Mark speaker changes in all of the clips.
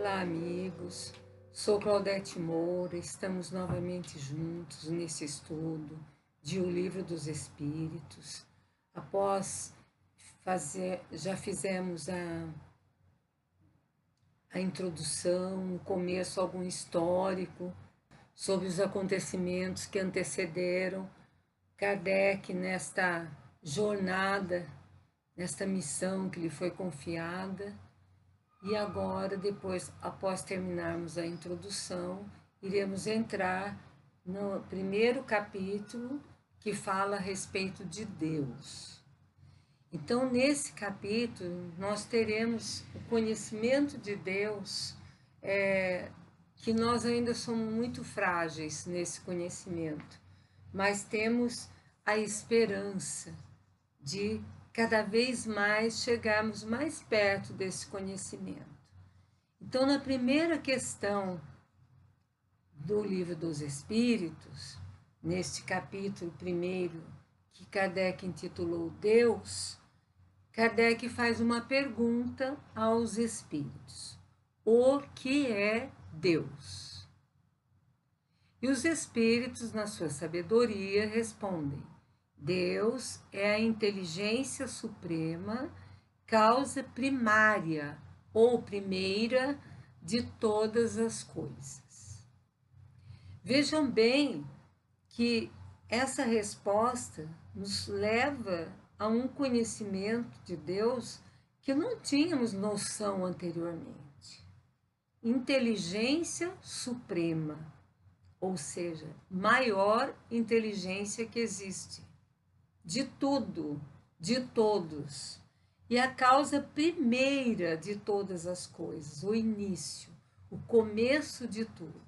Speaker 1: Olá, amigos. Sou Claudete Moura. Estamos novamente juntos nesse estudo de O Livro dos Espíritos. Após já fizemos a introdução, o começo, algum histórico sobre os acontecimentos que antecederam Kardec nesta jornada, nesta missão que lhe foi confiada. E agora, depois, após terminarmos a introdução, iremos entrar no primeiro capítulo que fala a respeito de Deus. Então, nesse capítulo, nós teremos o conhecimento de Deus, que nós ainda somos muito frágeis nesse conhecimento, mas temos a esperança de cada vez mais chegarmos mais perto desse conhecimento. Então, na primeira questão do Livro dos Espíritos, neste capítulo primeiro, que Kardec intitulou Deus, Kardec faz uma pergunta aos espíritos: o que é Deus? E os espíritos, na sua sabedoria, respondem: Deus é a inteligência suprema, causa primária ou primeira de todas as coisas. Vejam bem que essa resposta nos leva a um conhecimento de Deus que não tínhamos noção anteriormente. Inteligência suprema, ou seja, maior inteligência que existe. De tudo, de todos, e a causa primeira de todas as coisas, o início, o começo de tudo.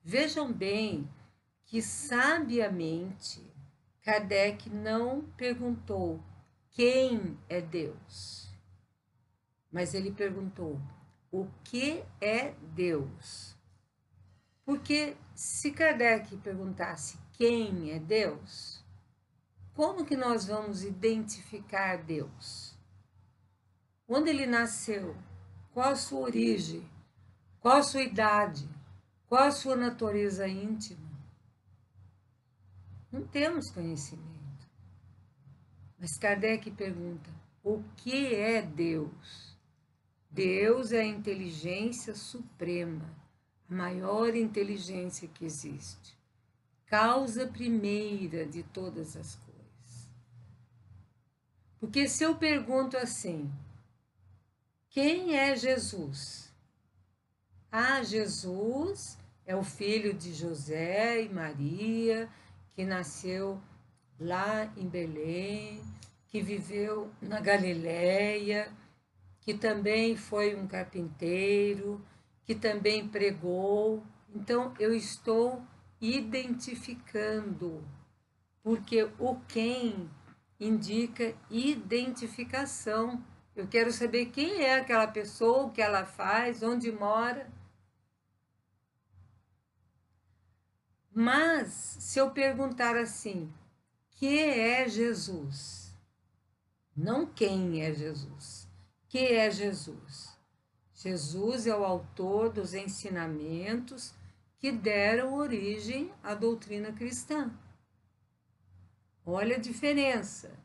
Speaker 1: Vejam bem que, sabiamente, Kardec não perguntou quem é Deus, mas ele perguntou o que é Deus. Porque se Kardec perguntasse quem é Deus, como que nós vamos identificar Deus? Onde ele nasceu? Qual a sua origem? Qual a sua idade? Qual a sua natureza íntima? Não temos conhecimento. Mas Kardec pergunta: o que é Deus? Deus é a inteligência suprema, a maior inteligência que existe, causa primeira de todas as coisas. Porque se eu pergunto assim: quem é Jesus? Ah, Jesus é o filho de José e Maria, que nasceu lá em Belém, que viveu na Galileia, que também foi um carpinteiro, que também pregou. Então, eu estou identificando, porque o quem indica identificação. Eu quero saber quem é aquela pessoa, o que ela faz, onde mora. Mas, se eu perguntar assim: que é Jesus? Não quem é Jesus. Que é Jesus? Jesus é o autor dos ensinamentos que deram origem à doutrina cristã. Olha a diferença.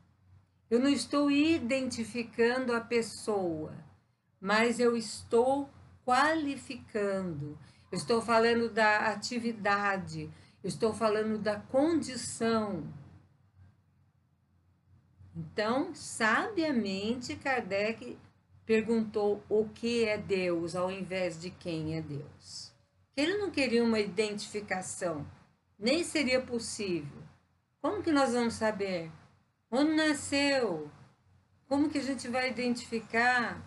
Speaker 1: Eu não estou identificando a pessoa, mas eu estou qualificando. Eu estou falando da atividade, eu estou falando da condição. Então, sabiamente, Kardec perguntou o que é Deus ao invés de quem é Deus. Ele não queria uma identificação, nem seria possível. Como que nós vamos saber? Onde nasceu? Como que a gente vai identificar?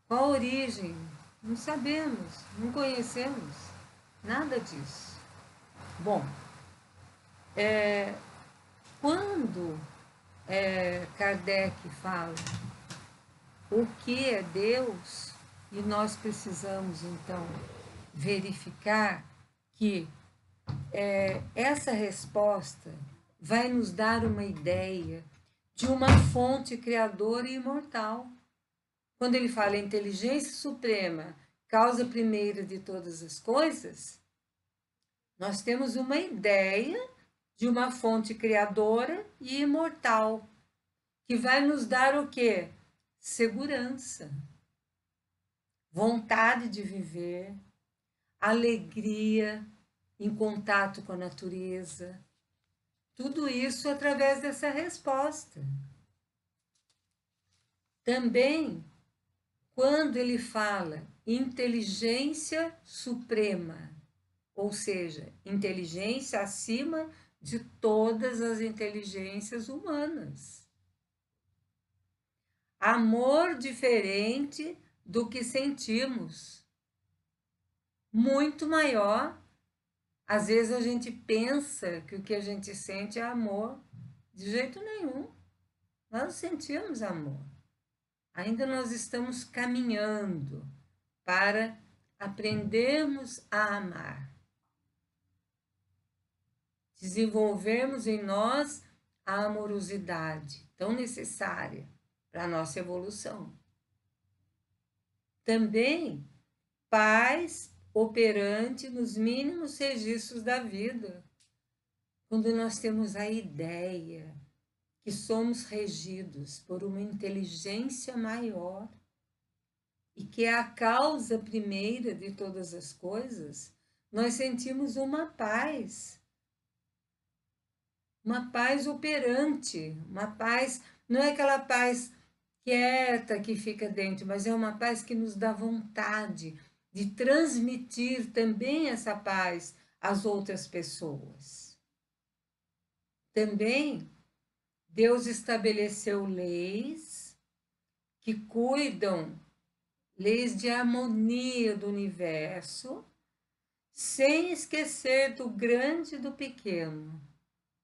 Speaker 1: Qual a origem? Não sabemos, não conhecemos nada disso. Bom, quando Kardec fala o que é Deus, e nós precisamos então verificar que essa resposta vai nos dar uma ideia de uma fonte criadora e imortal. quando ele fala inteligência suprema, causa primeira de todas as coisas, nós temos uma ideia de uma fonte criadora e imortal, que vai nos dar o quê? Segurança, vontade de viver, alegria em contato com a natureza. Tudo isso através dessa resposta. Também, quando ele fala inteligência suprema, ou seja, inteligência acima de todas as inteligências humanas. Amor diferente do que sentimos, muito maior. Às vezes a gente pensa que o que a gente sente é amor. De jeito nenhum. Nós não sentimos amor. Ainda nós estamos caminhando para aprendermos a amar. Desenvolvermos em nós a amorosidade tão necessária para a nossa evolução. Também paz operante nos mínimos registros da vida. Quando nós temos a ideia que somos regidos por uma inteligência maior e que é a causa primeira de todas as coisas, nós sentimos uma paz operante, uma paz, não é aquela paz quieta que fica dentro, mas é uma paz que nos dá vontade de transmitir também essa paz às outras pessoas. Também, Deus estabeleceu leis que cuidam, leis de harmonia do universo, sem esquecer do grande e do pequeno,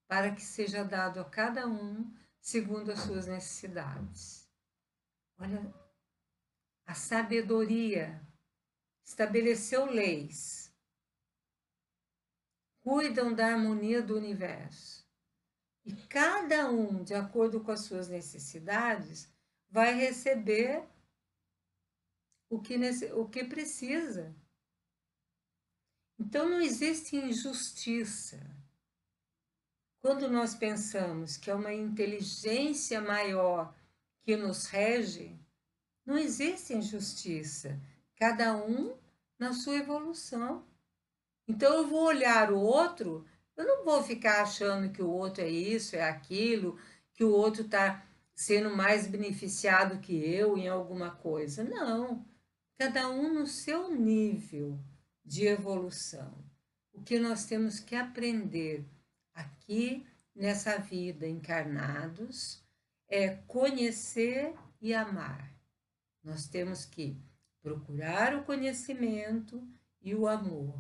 Speaker 1: para que seja dado a cada um segundo as suas necessidades. Olha, a sabedoria estabeleceu leis, cuidam da harmonia do universo. E cada um, de acordo com as suas necessidades, vai receber o que precisa. Então, não existe injustiça. Quando nós pensamos que é uma inteligência maior que nos rege, não existe injustiça. Cada um na sua evolução. Então, eu vou olhar o outro, eu não vou ficar achando que o outro é isso, é aquilo, que o outro está sendo mais beneficiado que eu em alguma coisa. Não. Cada um no seu nível de evolução. O que nós temos que aprender aqui nessa vida encarnados é conhecer e amar. Nós temos que procurar o conhecimento e o amor.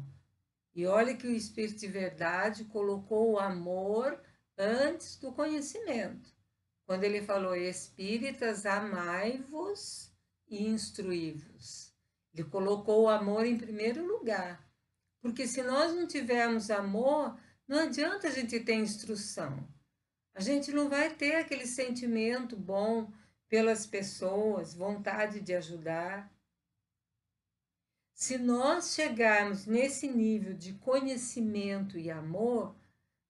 Speaker 1: E olha que o Espírito de Verdade colocou o amor antes do conhecimento. Quando ele falou, espíritas, amai-vos e instruí-vos. Ele colocou o amor em primeiro lugar. Porque se nós não tivermos amor, não adianta a gente ter instrução. A gente não vai ter aquele sentimento bom pelas pessoas, vontade de ajudar. Se nós chegarmos nesse nível de conhecimento e amor,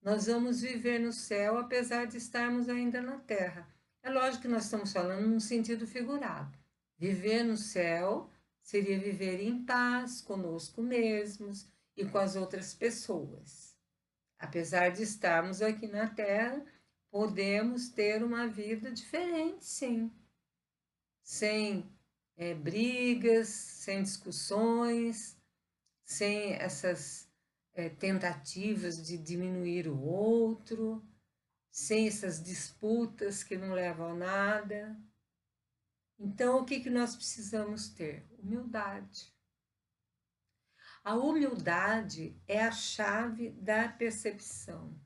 Speaker 1: nós vamos viver no céu, apesar de estarmos ainda na terra. É lógico que nós estamos falando num sentido figurado. Viver no céu seria viver em paz conosco mesmos e com as outras pessoas. Apesar de estarmos aqui na terra, podemos ter uma vida diferente, sim. Sem brigas, sem discussões, sem essas tentativas de diminuir o outro, sem essas disputas que não levam a nada. Então, o que nós precisamos ter? Humildade. A humildade é a chave da percepção.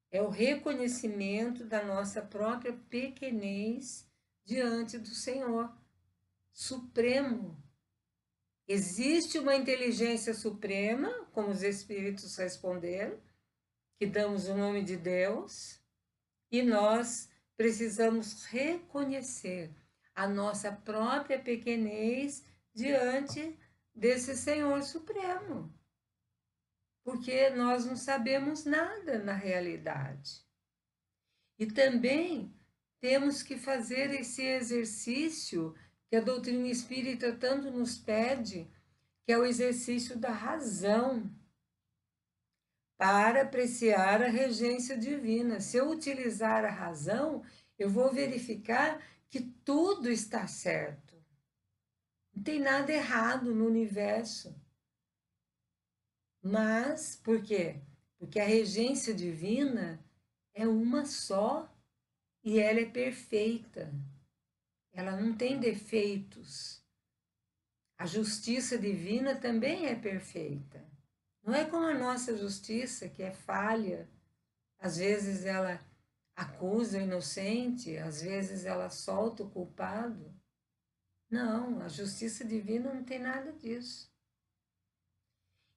Speaker 1: É o reconhecimento da nossa própria pequenez diante do Senhor Supremo. Existe uma inteligência suprema, como os espíritos responderam, que damos o nome de Deus, e nós precisamos reconhecer a nossa própria pequenez diante desse Senhor Supremo. Porque nós não sabemos nada na realidade. E também temos que fazer esse exercício que a doutrina espírita tanto nos pede, que é o exercício da razão, para apreciar a regência divina. Se eu utilizar a razão, eu vou verificar que tudo está certo. Não tem nada errado no universo. Mas, por quê? Porque a regência divina é uma só e ela é perfeita. Ela não tem defeitos. A justiça divina também é perfeita. Não é como a nossa justiça, que é falha. Às vezes ela acusa o inocente, às vezes ela solta o culpado. Não, a justiça divina não tem nada disso.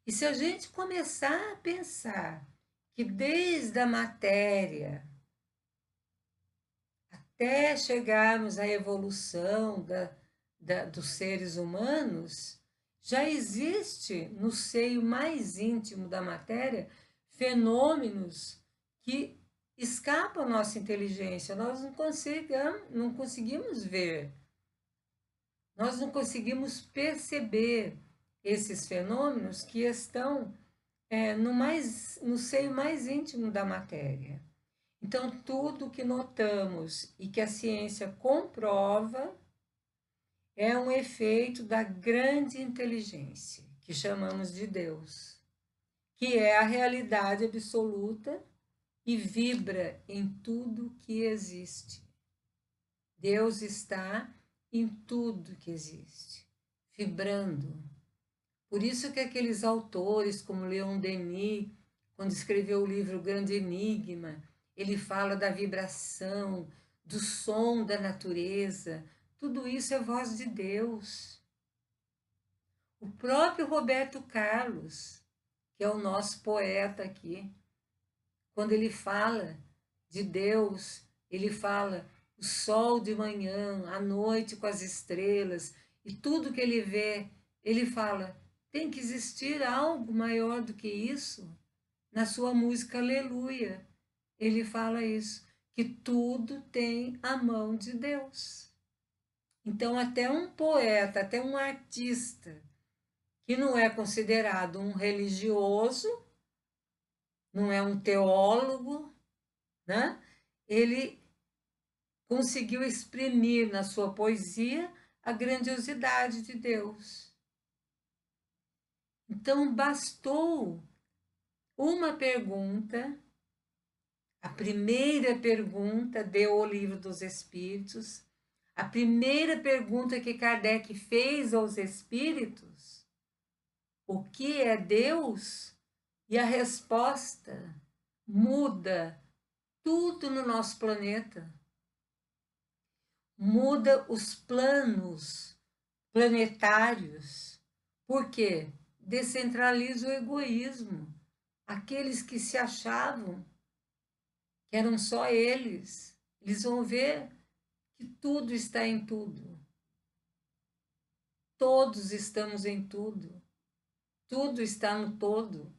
Speaker 1: E se a gente começar a pensar que desde a matéria até chegarmos à evolução dos seres humanos, já existe no seio mais íntimo da matéria fenômenos que escapam à nossa inteligência. Nós não conseguimos ver, nós não conseguimos perceber esses fenômenos que estão no seio mais íntimo da matéria. Então, tudo que notamos e que a ciência comprova é um efeito da grande inteligência, que chamamos de Deus, que é a realidade absoluta e vibra em tudo que existe. Deus está em tudo que existe, vibrando. Por isso que aqueles autores como Leon Denis, quando escreveu o livro Grande Enigma, ele fala da vibração, do som da natureza. Tudo isso é voz de Deus. O próprio Roberto Carlos, que é o nosso poeta aqui, quando ele fala de Deus, ele fala o sol de manhã, a noite com as estrelas, e tudo que ele vê, ele fala, tem que existir algo maior do que isso. Na sua música Aleluia, ele fala isso, que tudo tem a mão de Deus. Então, até um poeta, até um artista, que não é considerado um religioso, não é um teólogo, né? Ele conseguiu exprimir na sua poesia a grandiosidade de Deus. Então, bastou uma pergunta, a primeira pergunta deu o Livro dos Espíritos, a primeira pergunta que Kardec fez aos espíritos, o que é Deus? E a resposta muda tudo no nosso planeta. Muda os planos planetários. Por quê? Descentraliza o egoísmo. Aqueles que se achavam que eram só eles, eles vão ver que tudo está em tudo. Todos estamos em tudo. Tudo está no todo.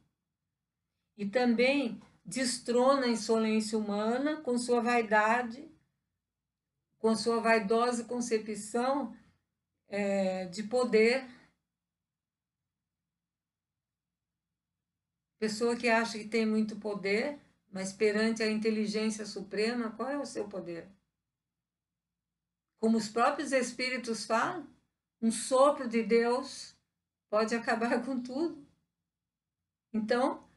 Speaker 1: E também destrona a insolência humana com sua vaidade, com sua vaidosa concepção de poder. Pessoa que acha que tem muito poder, mas perante a inteligência suprema, qual é o seu poder? Como os próprios espíritos falam, um sopro de Deus pode acabar com tudo. Então,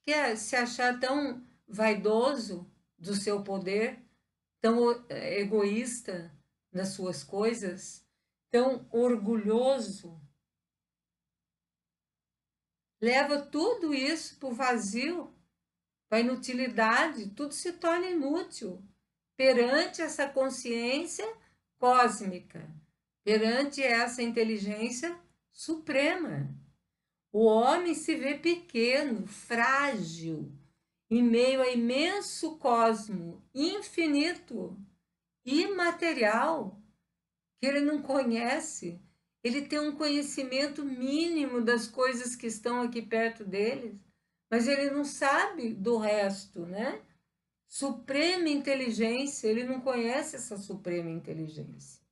Speaker 1: quer se achar tão vaidoso do seu poder, tão egoísta nas suas coisas, tão orgulhoso, leva tudo isso para o vazio, para a inutilidade, tudo se torna inútil perante essa consciência cósmica, perante essa inteligência suprema. O homem se vê pequeno, frágil, em meio a imenso cosmo, infinito, imaterial, que ele não conhece. Ele tem um conhecimento mínimo das coisas que estão aqui perto dele, mas ele não sabe do resto, né? Suprema inteligência, ele não conhece essa suprema inteligência.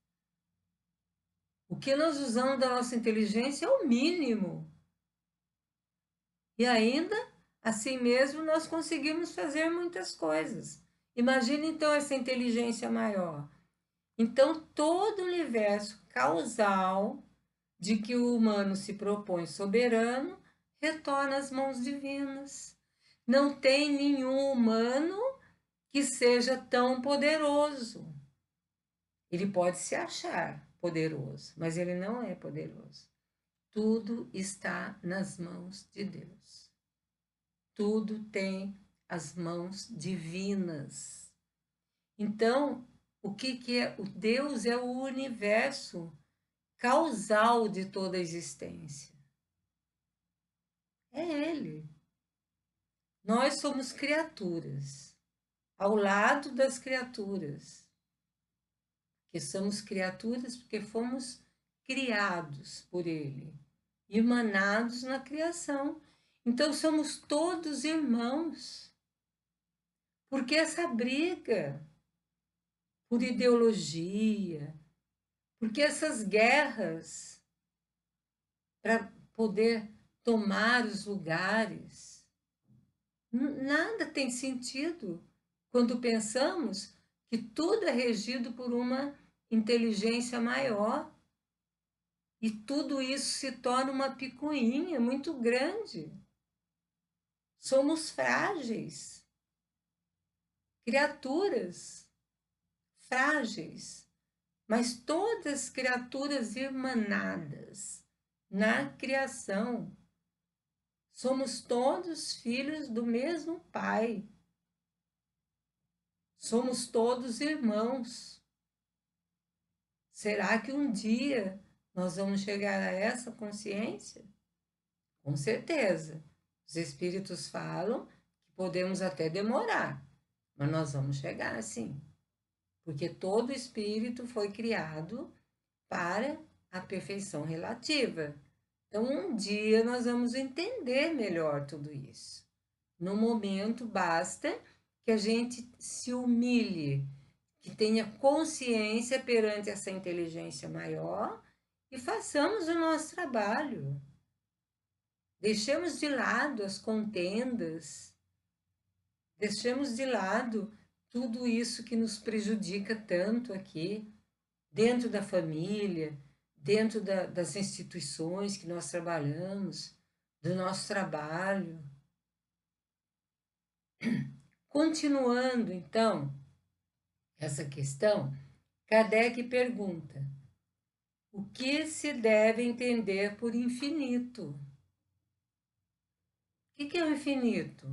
Speaker 1: O que nós usamos da nossa inteligência é o mínimo. E ainda, assim mesmo, nós conseguimos fazer muitas coisas. Imagine então essa inteligência maior. Então, todo o universo causal de que o humano se propõe soberano retorna às mãos divinas. Não tem nenhum humano que seja tão poderoso. Ele pode se achar poderoso, mas ele não é poderoso. Tudo está nas mãos de Deus. Tudo tem as mãos divinas. Então, o que é? O Deus é o universo causal de toda a existência. É Ele. Nós somos criaturas, ao lado das criaturas. Que somos criaturas porque fomos criados por Ele, emanados na criação. Então somos todos irmãos. Porque essa briga por ideologia, porque essas guerras para poder tomar os lugares, nada tem sentido quando pensamos que tudo é regido por uma inteligência maior. E tudo isso se torna uma picuinha muito grande. Somos frágeis, criaturas frágeis, mas todas criaturas emanadas na criação. Somos todos filhos do mesmo Pai. Somos todos irmãos. Será que um dia nós vamos chegar a essa consciência? Com certeza. Os espíritos falam que podemos até demorar, mas nós vamos chegar sim. Porque todo espírito foi criado para a perfeição relativa. Então, um dia nós vamos entender melhor tudo isso. No momento, basta que a gente se humilhe, que tenha consciência perante essa inteligência maior e façamos o nosso trabalho. Deixemos de lado as contendas, deixemos de lado tudo isso que nos prejudica tanto aqui, dentro da família, dentro das instituições que nós trabalhamos, do nosso trabalho. Continuando, então, essa questão, Kardec pergunta: o que se deve entender por infinito? O que é o infinito?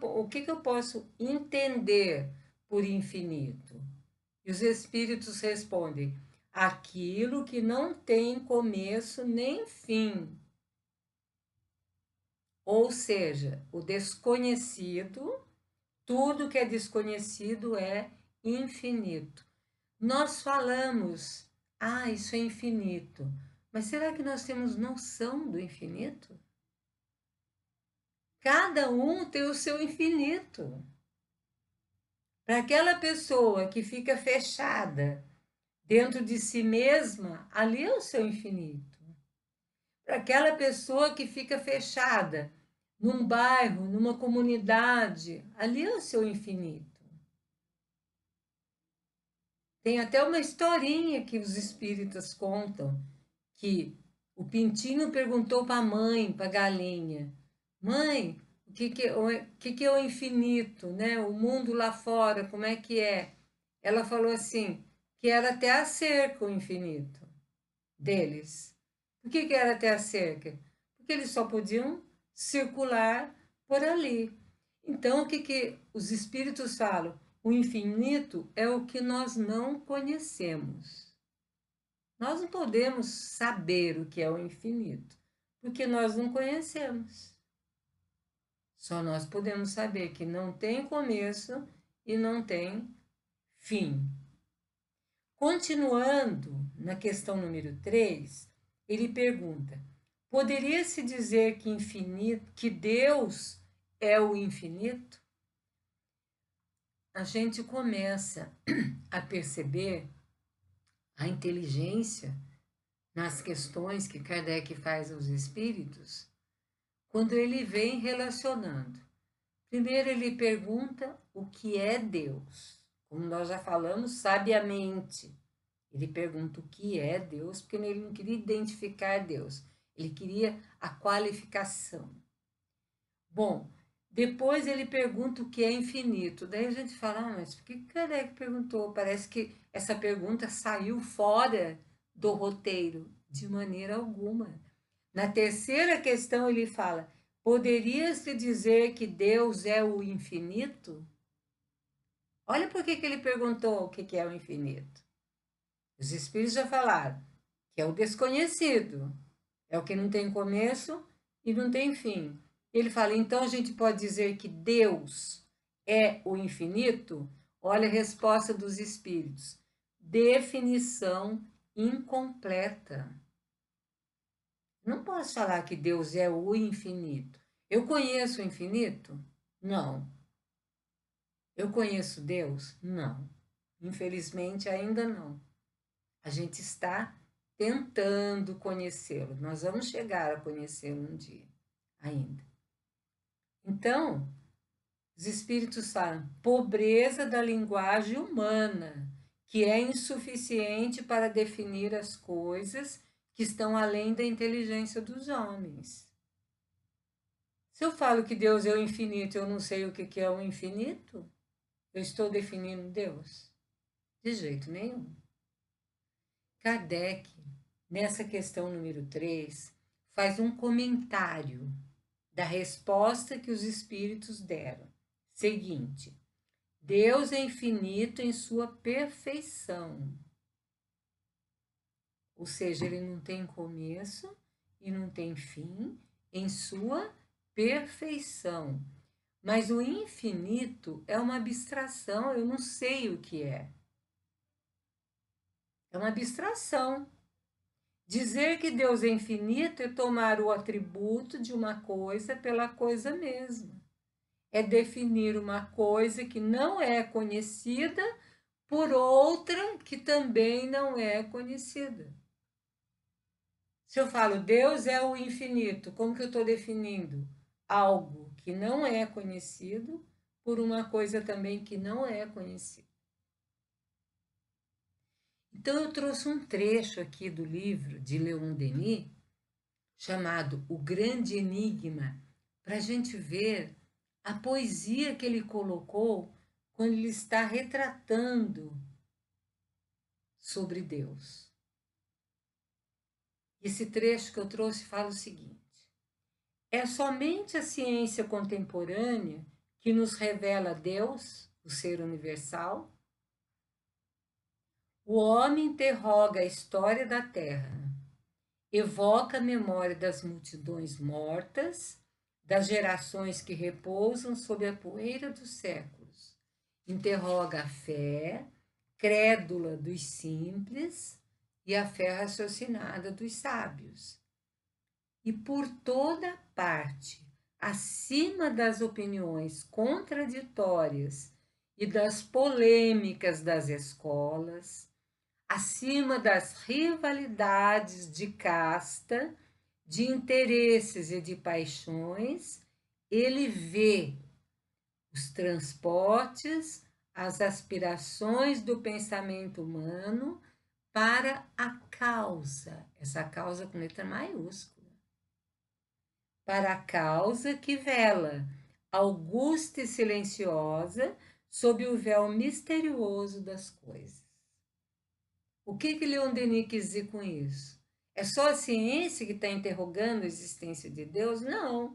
Speaker 1: O que eu posso entender por infinito? E os espíritos respondem: aquilo que não tem começo nem fim. Ou seja, o desconhecido, tudo que é desconhecido é infinito. Nós falamos, isso é infinito, mas será que nós temos noção do infinito? Cada um tem o seu infinito. Para aquela pessoa que fica fechada dentro de si mesma, ali é o seu infinito. Para aquela pessoa que fica fechada num bairro, numa comunidade, ali é o seu infinito. Tem até uma historinha que os espíritas contam, que o pintinho perguntou para a mãe, para a galinha: mãe, o que é o infinito, né? O mundo lá fora, como é que é? Ela falou assim, que era até a cerca o infinito deles. Por que era até a cerca? Porque eles só podiam circular por ali. Então, o que os espíritos falam? O infinito é o que nós não conhecemos. Nós não podemos saber o que é o infinito, porque nós não conhecemos. Só nós podemos saber que não tem começo e não tem fim. Continuando na questão número 3, ele pergunta: poderia-se dizer que infinito, que Deus é o infinito? A gente começa a perceber a inteligência nas questões que Kardec faz aos espíritos, quando ele vem relacionando. Primeiro ele pergunta o que é Deus. Como nós já falamos sabiamente, ele pergunta o que é Deus, porque ele não queria identificar Deus, ele queria a qualificação. Bom, depois ele pergunta o que é infinito. Daí a gente fala, mas por que Kardec perguntou? Parece que essa pergunta saiu fora do roteiro, de maneira alguma. Na terceira questão ele fala, poderia-se dizer que Deus é o infinito? Olha por que ele perguntou o que é o infinito. Os espíritos já falaram que é o desconhecido, é o que não tem começo e não tem fim. Ele fala, então a gente pode dizer que Deus é o infinito? Olha a resposta dos espíritos. Definição incompleta. Não posso falar que Deus é o infinito. Eu conheço o infinito? Não. Eu conheço Deus? Não. Infelizmente, ainda não. A gente está tentando conhecê-lo. Nós vamos chegar a conhecê-lo um dia, ainda. Então, os espíritos falam pobreza da linguagem humana, que é insuficiente para definir as coisas que estão além da inteligência dos homens. Se eu falo que Deus é o infinito, eu não sei o que é o infinito, eu estou definindo Deus? De jeito nenhum. Kardec, nessa questão número 3, faz um comentário da resposta que os espíritos deram. Seguinte: Deus é infinito em sua perfeição. Ou seja, ele não tem começo e não tem fim em sua perfeição. Mas o infinito é uma abstração, eu não sei o que é. É uma abstração. Dizer que Deus é infinito é tomar o atributo de uma coisa pela coisa mesma. É definir uma coisa que não é conhecida por outra que também não é conhecida. Se eu falo Deus é o infinito, como que eu estou definindo? Algo que não é conhecido por uma coisa também que não é conhecida. Então eu trouxe um trecho aqui do livro de Leon Denis, chamado O Grande Enigma, para a gente ver a poesia que ele colocou quando ele está retratando sobre Deus. Esse trecho que eu trouxe fala o seguinte: é somente a ciência contemporânea que nos revela Deus, o ser universal? O homem interroga a história da Terra, evoca a memória das multidões mortas, das gerações que repousam sob a poeira dos séculos. Interroga a fé, crédula dos simples e a fé raciocinada dos sábios. E por toda parte, acima das opiniões contraditórias e das polêmicas das escolas, acima das rivalidades de casta, de interesses e de paixões, ele vê os transportes, as aspirações do pensamento humano para a causa, essa causa com letra maiúscula, para a causa que vela, augusta e silenciosa, sob o véu misterioso das coisas. O que Leon Denis quis dizer com isso? É só a ciência que está interrogando a existência de Deus? Não.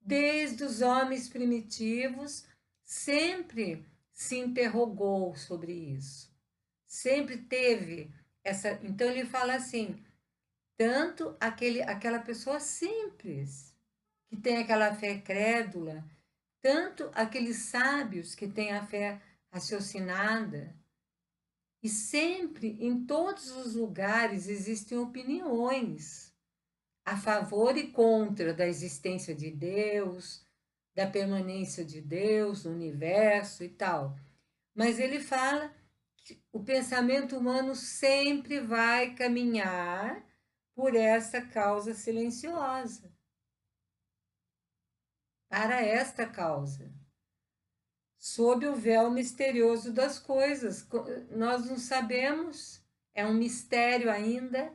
Speaker 1: Desde os homens primitivos, sempre se interrogou sobre isso. Sempre teve essa. Então, ele fala assim: tanto aquela pessoa simples, que tem aquela fé crédula, tanto aqueles sábios que têm a fé raciocinada, E sempre, em todos os lugares, existem opiniões a favor e contra da existência de Deus, da permanência de Deus no universo e tal. Mas ele fala que o pensamento humano sempre vai caminhar por essa causa silenciosa, para esta causa, sob o véu misterioso das coisas. Nós não sabemos, é um mistério ainda,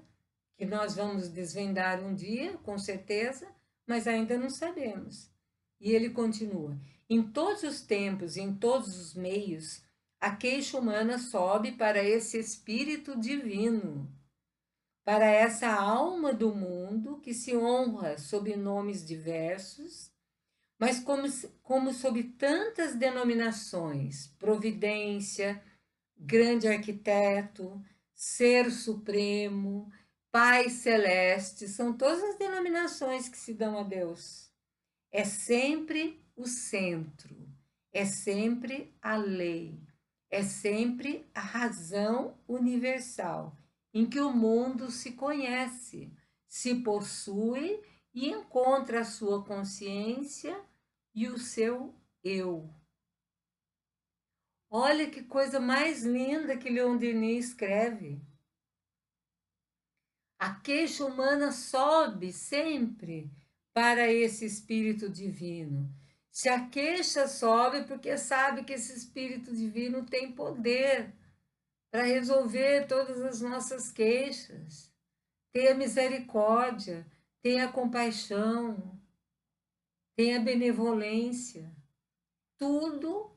Speaker 1: que nós vamos desvendar um dia, com certeza, mas ainda não sabemos. E ele continua: em todos os tempos, em todos os meios, a queixa humana sobe para esse espírito divino, para essa alma do mundo que se honra sob nomes diversos, mas como sob tantas denominações: providência, grande arquiteto, ser supremo, Pai celeste, são todas as denominações que se dão a Deus. É sempre o centro, é sempre a lei, é sempre a razão universal em que o mundo se conhece, se possui e encontra a sua consciência e o seu eu. Olha que coisa mais linda que Leon Denis escreve. A queixa humana sobe sempre para esse espírito divino. Se a queixa sobe, porque sabe que esse espírito divino tem poder para resolver todas as nossas queixas. Tem a misericórdia, tem a compaixão, tem a benevolência. Tudo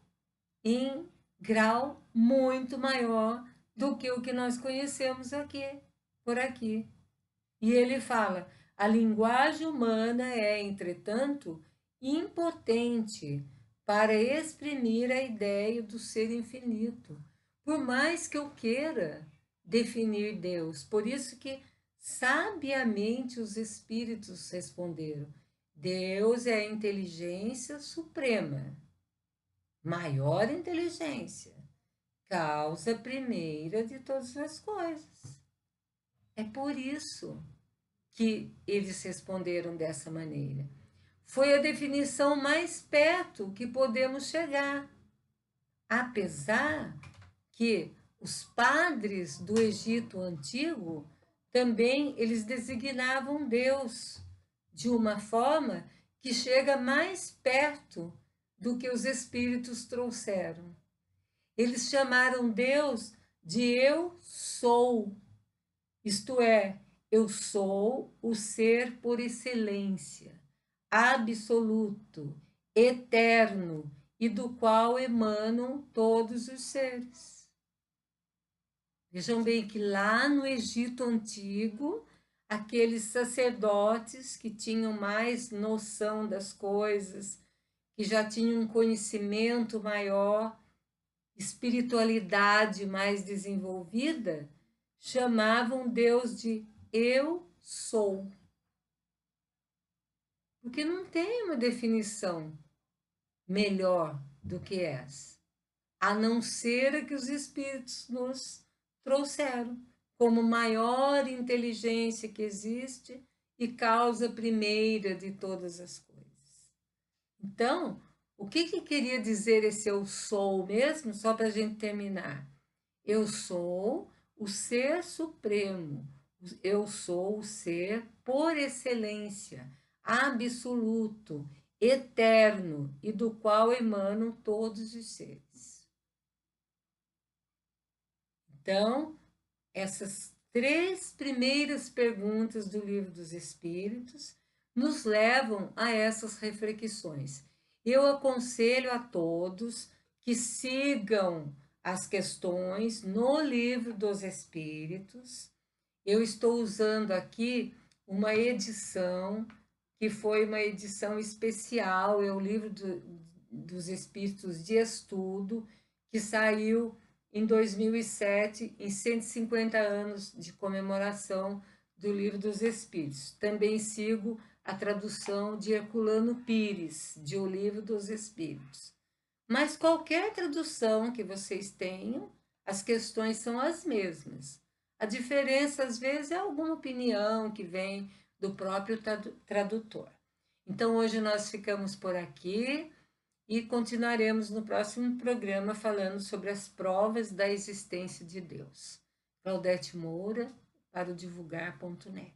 Speaker 1: em grau muito maior do que o que nós conhecemos aqui, por aqui. E ele fala: a linguagem humana é, entretanto, impotente para exprimir a ideia do ser infinito, por mais que eu queira definir Deus. Por isso que sabiamente os espíritos responderam: Deus é a inteligência suprema, maior inteligência, causa primeira de todas as coisas. É por isso que eles responderam dessa maneira. Foi a definição mais perto que podemos chegar, apesar que os padres do Egito antigo também eles designavam Deus de uma forma que chega mais perto do que os espíritos trouxeram. Eles chamaram Deus de eu sou, isto é, eu sou o ser por excelência, absoluto, eterno e do qual emanam todos os seres. Vejam bem que lá no Egito Antigo, aqueles sacerdotes que tinham mais noção das coisas, que já tinham um conhecimento maior, espiritualidade mais desenvolvida, chamavam Deus de eu sou. Porque não tem uma definição melhor do que essa, a não ser a que os espíritos nos trouxeram como maior inteligência que existe e causa primeira de todas as coisas. Então, o que queria dizer esse eu sou mesmo, só para a gente terminar? Eu sou o ser supremo, eu sou o ser por excelência, absoluto, eterno e do qual emanam todos os seres. Então, essas 3 primeiras perguntas do Livro dos Espíritos nos levam a essas reflexões. Eu aconselho a todos que sigam as questões no Livro dos Espíritos. Eu estou usando aqui uma edição que foi uma edição especial, é o Livro dos Espíritos de Estudo, que saiu em 2007, em 150 anos de comemoração do Livro dos Espíritos. Também sigo a tradução de Herculano Pires, de O Livro dos Espíritos. Mas qualquer tradução que vocês tenham, as questões são as mesmas. A diferença, às vezes, é alguma opinião que vem do próprio tradutor. Então, hoje nós ficamos por aqui e continuaremos no próximo programa falando sobre as provas da existência de Deus. Claudete Moura, para o divulgar.net.